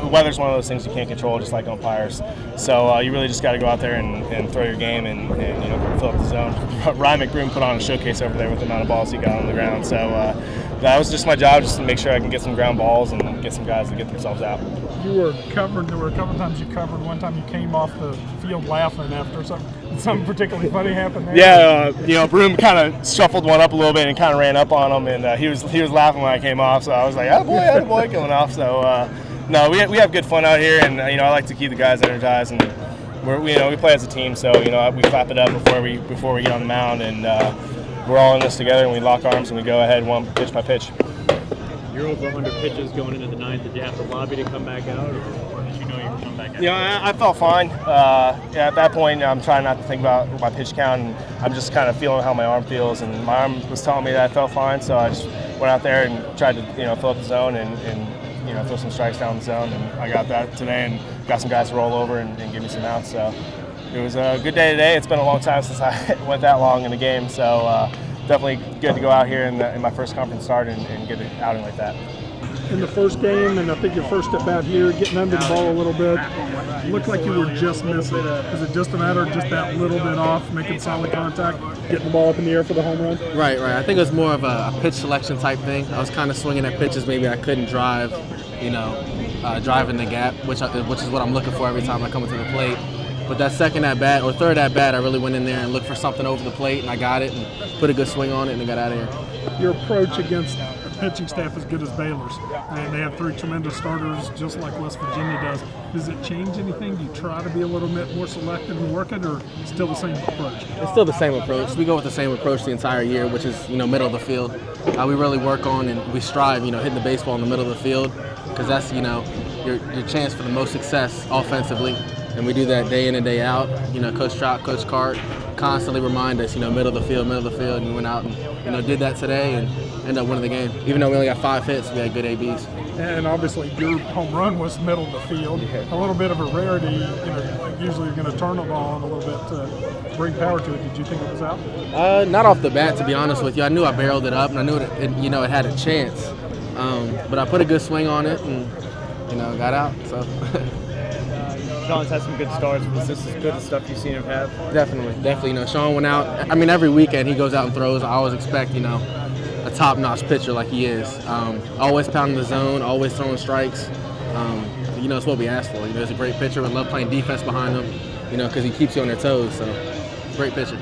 weather's one of those things you can't control, just like umpires. So you really just got to go out there and throw your game and fill up the zone. Ryan McBroom put on a showcase over there with the amount of balls he got on the ground. So that was just my job, just to make sure I can get some ground balls and get some guys to get themselves out. You were covered. There were a couple of times you covered. One time you came off the field laughing after something particularly funny happened there. Yeah, Broom kind of shuffled one up a little bit and kind of ran up on him, and he was laughing when I came off. So I was like, attaboy, coming off. So no, we have good fun out here, and I like to keep the guys energized, and we play as a team. So we clap it up before we get on the mound, and we're all in this together, and we lock arms and we go ahead one pitch by pitch. You're over 100 pitches going into the ninth. Did you have to lobby to come back out, or did you know you were coming back out? I felt fine. At that point, I'm trying not to think about my pitch count, and I'm just kind of feeling how my arm feels. And my arm was telling me that I felt fine, so I just went out there and tried to fill up the zone and throw some strikes down the zone. And I got that today, and got some guys to roll over and give me some outs. So it was a good day today. It's been a long time since I went that long in a game, so. Definitely good to go out here in my first conference start and get an outing like that. In the first game, and I think your first at bat here, getting under the ball a little bit, it looked like you were just missing. Is it just a matter of just that little bit off, making solid contact, getting the ball up in the air for the home run? Right. I think it was more of a pitch selection type thing. I was kind of swinging at pitches maybe I couldn't drive, driving the gap, which is what I'm looking for every time I come into the plate. But that second at bat or third at bat, I really went in there and looked for something over the plate, and I got it and put a good swing on it and got out of here. Your approach against a pitching staff as good as Baylor's, and they have three tremendous starters just like West Virginia does. Does it change anything? Do you try to be a little bit more selective and work it, or still the same approach? It's still the same approach. We go with the same approach the entire year, which is middle of the field. We really work on and we strive hitting the baseball in the middle of the field, because that's your chance for the most success offensively. And we do that day in and day out. Coach Trout, Coach Cart constantly remind us, middle of the field. And we went out and, did that today and ended up winning the game. Even though we only got 5 hits, we had good ABs. And obviously your home run was middle of the field. A little bit of a rarity. Usually you're going to turn the ball on a little bit to bring power to it. Did you think it was out? Not off the bat, to be honest with you. I knew I barreled it up, and I knew it had a chance. But I put a good swing on it and, got out. So. Sean's had some good starts. Was this as good as stuff you've seen him have? Definitely. Sean went out. Every weekend he goes out and throws. I always expect, a top-notch pitcher like he is. Always pounding the zone, always throwing strikes. It's what we asked for. He's a great pitcher. We love playing defense behind him, because he keeps you on their toes. So, great pitcher.